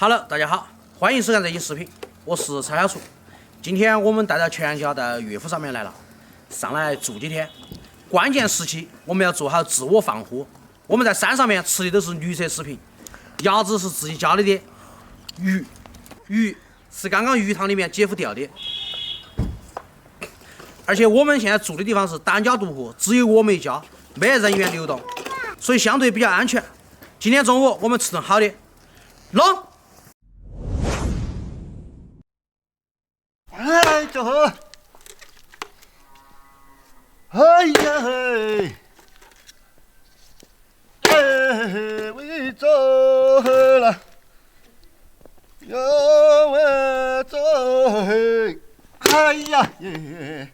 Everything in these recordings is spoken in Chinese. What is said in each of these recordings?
Hello， 大家好，欢迎收看这期视频，我是蔡小厨。今天我们带着全家到岳父上面来了，上来住几天。关键时期我们要做好自我防护。我们在山上面吃的都是绿色食品，鸭子是自己家里的，鱼是刚刚鱼塘里面姐夫钓的。而且我们现在住的地方是单家独户，只有我们一家，没人员流动，所以相对比较安全。今天中午我们吃顿好的，弄。哎，走呵！哎呀嘿！哎，喂，走了，要喂走嘿！哎呀耶！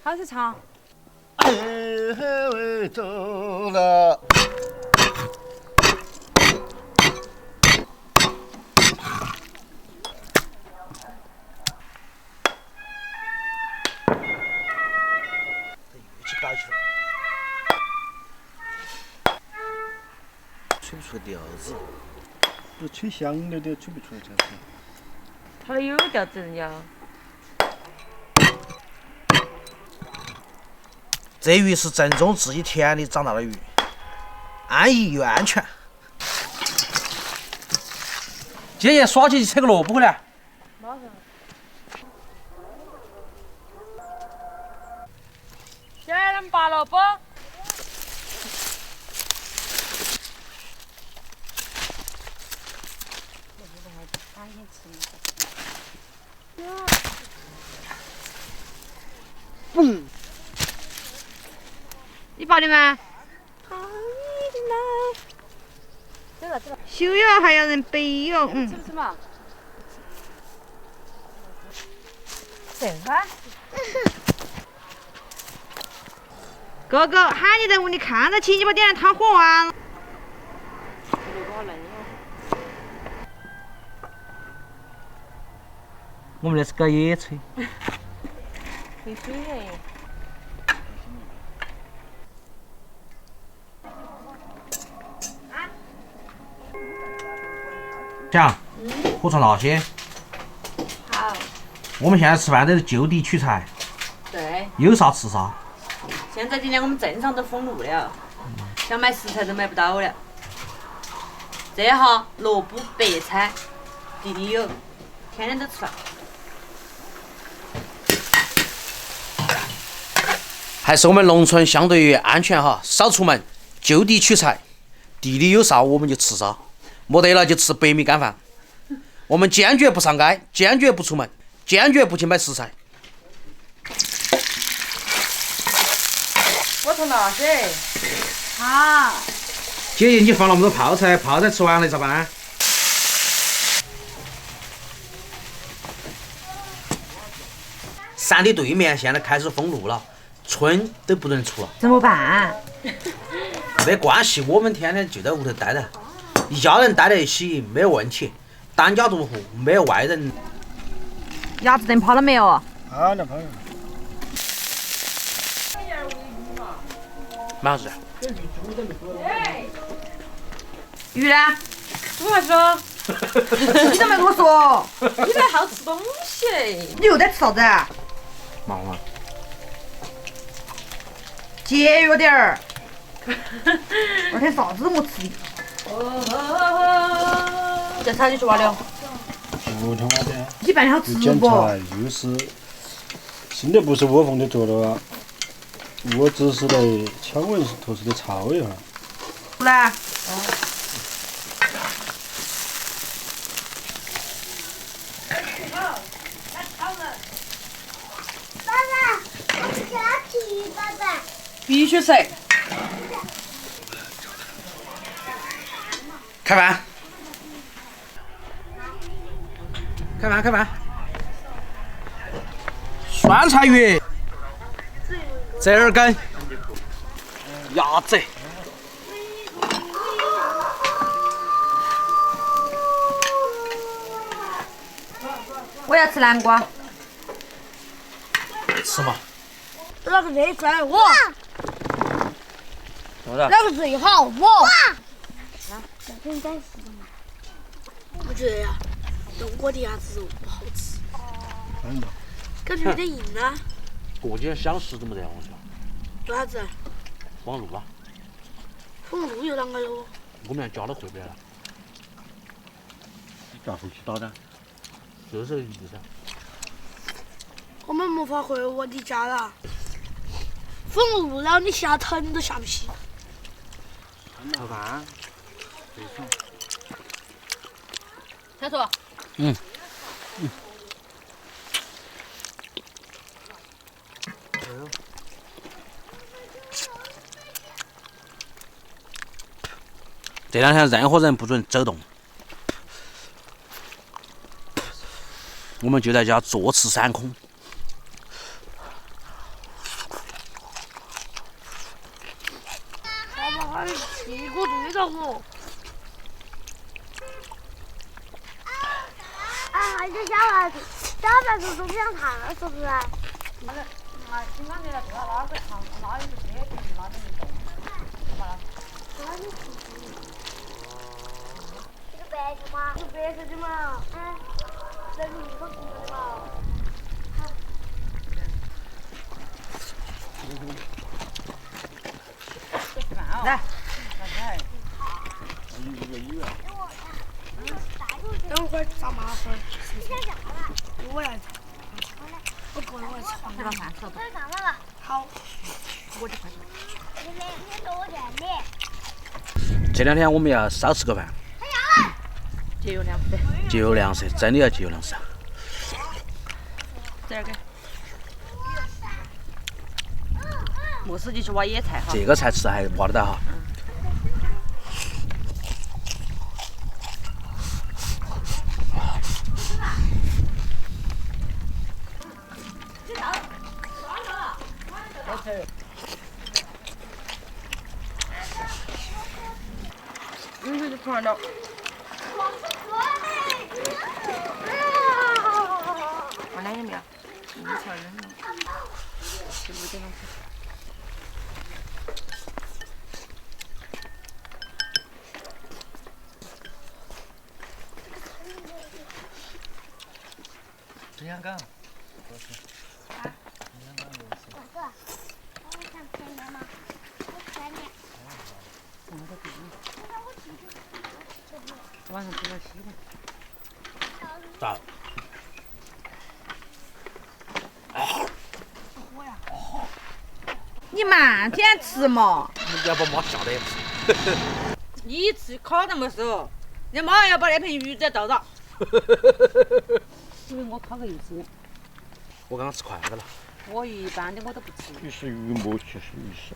好是唱。哎喂，走了。搞起来，吹不出个调子，不吹响了的吹不出来才是。它有调子人家。这鱼是正宗自己田里长大的鱼，安逸又安全。姐姐耍起去扯个萝卜回来。马上。姐，咱们拔萝卜。嘣！你拔的吗？修哟还要人背哟，吃不吃嘛？这个。哥哥喊你在屋里看着起，你把点燃汤火完。我们那是搞野炊。没水嘞。讲，火上那些。好。我们现在吃饭都是就地取材，对。有啥吃啥。现在今天我们镇上都封路了，想买食材都买不到了。这哈萝卜、白菜，地里有，天天都吃。还是我们农村相对于安全哈，少出门，就地取材，地里有啥我们就吃啥，没得了就吃白米干饭。我们坚决不上街，坚决不出门，坚决不去买食材。我从那些。好。姐姐，你放那么多泡菜，泡菜吃完了咋办？山的对面现在开始封路了，村都不能出了。怎么办？没关系，我们天天就在屋头待着，一家人待在一起没有问题，单家独户没有外人。鸭子灯泡了没有？好了，好了。蛮好吃的。鱼呢？煮下去了。你怎么没跟我说？你才好吃东西。你又在吃啥子？忙了。节约点儿。那天啥子都没吃的。这菜你去挖了？昨天挖的。你半天好吃检不？查又是新的，不是窝缝的做了啊，我只是来敲纹坨式的抄一下。来。必须吃。开饭！开饭！开饭！酸菜鱼，折耳根，鸭子。我要吃南瓜。吃嘛。哪个最帅？我。怎么着？哪个最好？我。可以再洗吗？我觉得呀，中国的鸭子肉不好吃，感觉有点硬啊。过几天想吃都没得，我说。为啥子？网路啊，封路有啷个哟？我们家都回不来了，咋回去打的？就是这个意思噻。我们没法回我的家了。封路了，你下藤都下不起。炒饭。小兔，这两天任何人不准走动，我们就在家坐吃山空。爸爸还屁股对着我。哎，这小孩子都不想看了，是不是？今晚给他做拉个长，拉一个车皮，拉的一动，这个白的吗？这个白色的嘛。这个一个红的嘛。来，等会儿咋麻烦？我来。我个人来尝。你把饭吃了吧。上来了。好。我就快点。你多点的。这两天我们要少吃个饭，节约粮食。节约粮食，真的要节约粮食。这儿给。没事就去挖野菜哈。这个菜吃还挖得到哈。就看到。我两个没有，一条扔了，15点钟。真香港。晚上吃点西瓜。咋？你慢点吃嘛，你要把妈吓得也不是。你吃烤那么熟，你马上要把那盆鱼再倒到。因为我烤个鱼吃，我刚刚吃快的了。我一般的我都不吃。鱼是鱼末，其实鱼是。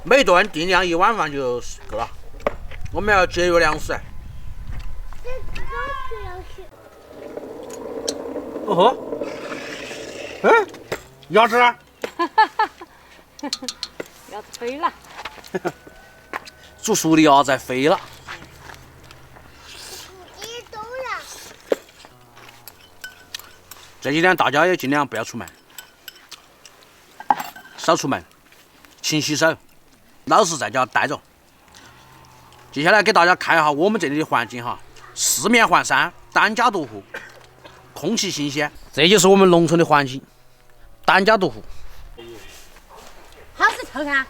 每顿定量1碗饭就够了。我们要节约粮食。哦呵，鸭子啊！鸭子飞了。煮熟的鸭子飞了。这几天大家也尽量不要出门，少出门，勤洗手，老实在家待着。接下来给大家看一下我们这里的环境哈，四面环山，单家独户，空气新鲜，这就是我们农村的环境，单家独户。好吃臭看。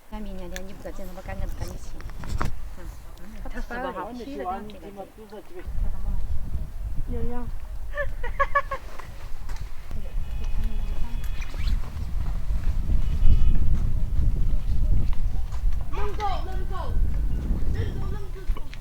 看明年天你不在整，他把赶紧赶紧洗。他是不好。娘娘。